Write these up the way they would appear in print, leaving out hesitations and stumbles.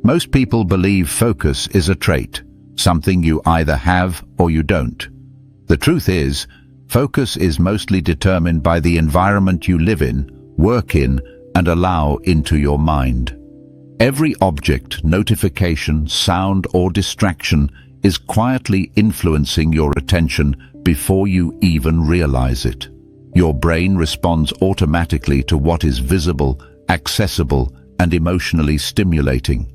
Most people believe focus is a trait, something you either have or you don't. The truth is, focus is mostly determined by the environment you live in, work in, and allow into your mind. Every object, notification, sound, or distraction is quietly influencing your attention before you even realize it. Your brain responds automatically to what is visible, accessible, and emotionally stimulating.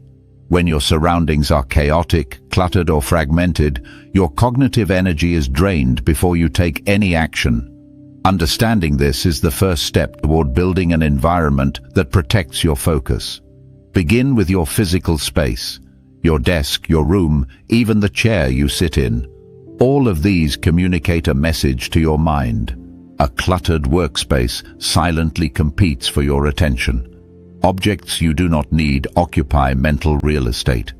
When your surroundings are chaotic, cluttered, or fragmented, your cognitive energy is drained before you take any action. Understanding this is the first step toward building an environment that protects your focus. Begin with your physical space, your desk, your room, even the chair you sit in. All of these communicate a message to your mind. A cluttered workspace silently competes for your attention. Objects you do not need occupy mental real estate.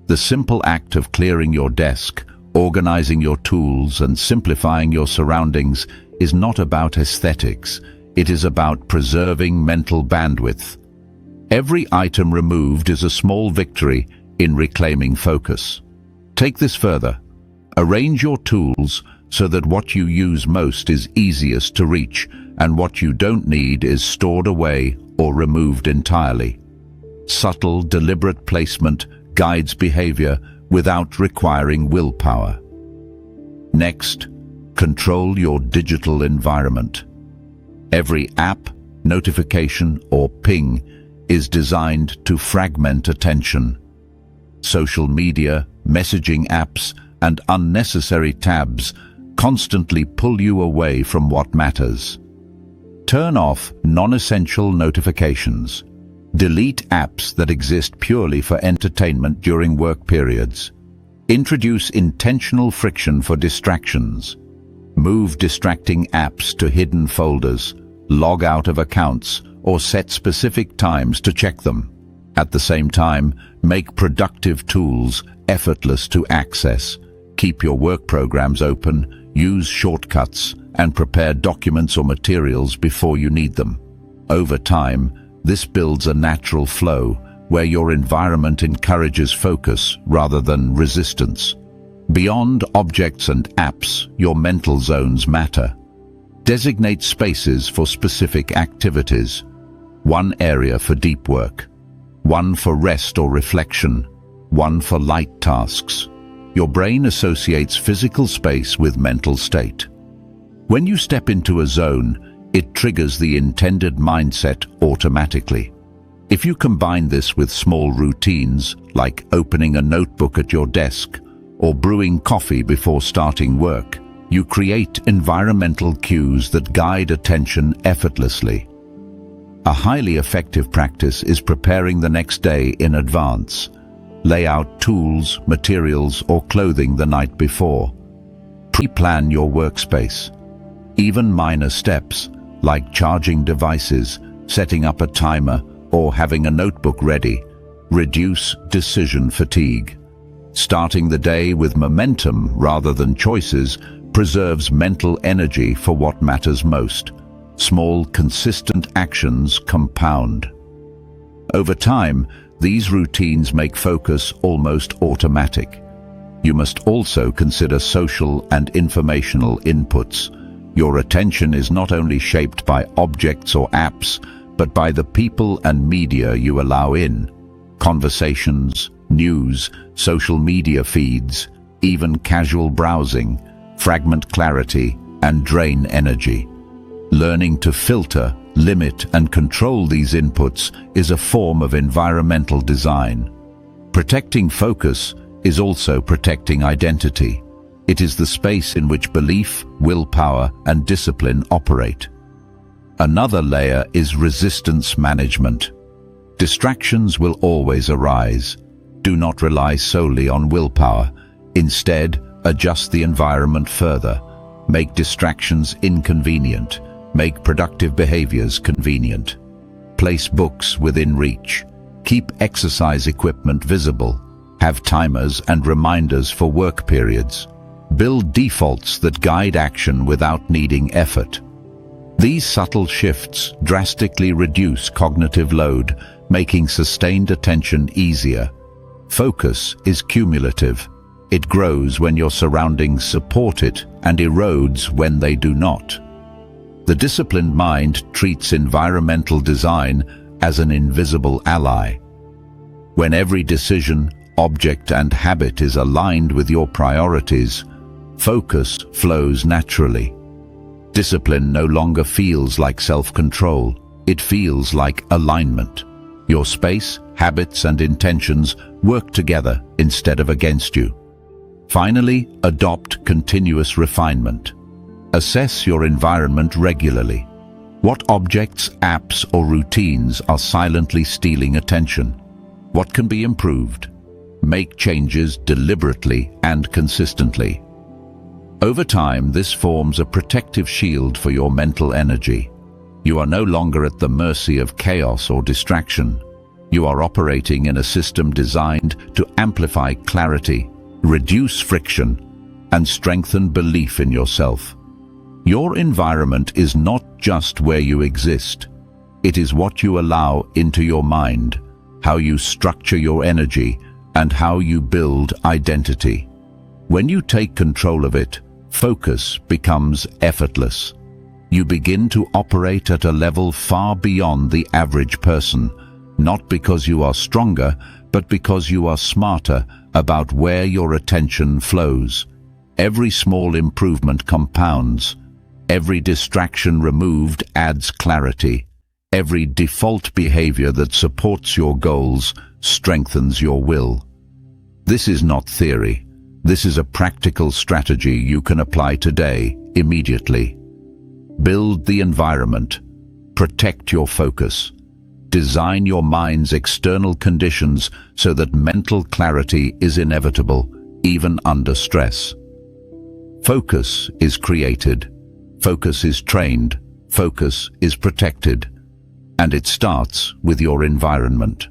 The simple act of clearing your desk, organizing your tools, and simplifying your surroundings is not about aesthetics. It is about preserving mental bandwidth. Every item removed is a small victory in reclaiming focus. Take this further. Arrange your tools so that what you use most is easiest to reach, and what you don't need is stored away or removed entirely. Subtle, deliberate placement guides behavior without requiring willpower. Next, control your digital environment. Every app, notification, or ping is designed to fragment attention. Social media, messaging apps, and unnecessary tabs constantly pull you away from what matters. Turn off non-essential notifications. Delete apps that exist purely for entertainment during work periods. Introduce intentional friction for distractions. Move distracting apps to hidden folders, log out of accounts, or set specific times to check them. At the same time, make productive tools effortless to access. Keep your work programs open, use shortcuts, and prepare documents or materials before you need them. Over time, this builds a natural flow where your environment encourages focus rather than resistance. Beyond objects and apps, your mental zones matter. Designate spaces for specific activities. One area for deep work, one for rest or reflection, one for light tasks. Your brain associates physical space with mental state. When you step into a zone, it triggers the intended mindset automatically. If you combine this with small routines, like opening a notebook at your desk or brewing coffee before starting work, you create environmental cues that guide attention effortlessly. A highly effective practice is preparing the next day in advance. Lay out tools, materials, or clothing the night before. Pre-plan your workspace. Even minor steps, like charging devices, setting up a timer, or having a notebook ready, reduce decision fatigue. Starting the day with momentum rather than choices preserves mental energy for what matters most. Small, consistent actions compound. Over time, these routines make focus almost automatic. You must also consider social and informational inputs. Your attention is not only shaped by objects or apps, but by the people and media you allow in. Conversations, news, social media feeds, even casual browsing, fragment clarity and drain energy. Learning to filter, limit, and control these inputs is a form of environmental design. Protecting focus is also protecting identity. It is the space in which belief, willpower, and discipline operate. Another layer is resistance management. Distractions will always arise. Do not rely solely on willpower. Instead, adjust the environment further. Make distractions inconvenient. Make productive behaviors convenient. Place books within reach. Keep exercise equipment visible. Have timers and reminders for work periods. Build defaults that guide action without needing effort. These subtle shifts drastically reduce cognitive load, making sustained attention easier. Focus is cumulative. It grows when your surroundings support it and erodes when they do not. The disciplined mind treats environmental design as an invisible ally. When every decision, object and habit is aligned with your priorities, focus flows naturally. Discipline no longer feels like self-control. It feels like alignment. Your space, habits and intentions work together instead of against you. Finally, adopt continuous refinement. Assess your environment regularly. What objects, apps or routines are silently stealing attention? What can be improved? Make changes deliberately and consistently. Over time, this forms a protective shield for your mental energy. You are no longer at the mercy of chaos or distraction. You are operating in a system designed to amplify clarity, reduce friction, and strengthen belief in yourself. Your environment is not just where you exist. It is what you allow into your mind, how you structure your energy, and how you build identity. When you take control of it, focus becomes effortless. You begin to operate at a level far beyond the average person, not because you are stronger, but because you are smarter about where your attention flows. Every small improvement compounds. Every distraction removed adds clarity. Every default behavior that supports your goals strengthens your will. This is not theory. This is a practical strategy you can apply today, immediately. Build the environment. Protect your focus. Design your mind's external conditions so that mental clarity is inevitable, even under stress. Focus is created. Focus is trained. Focus is protected. And it starts with your environment.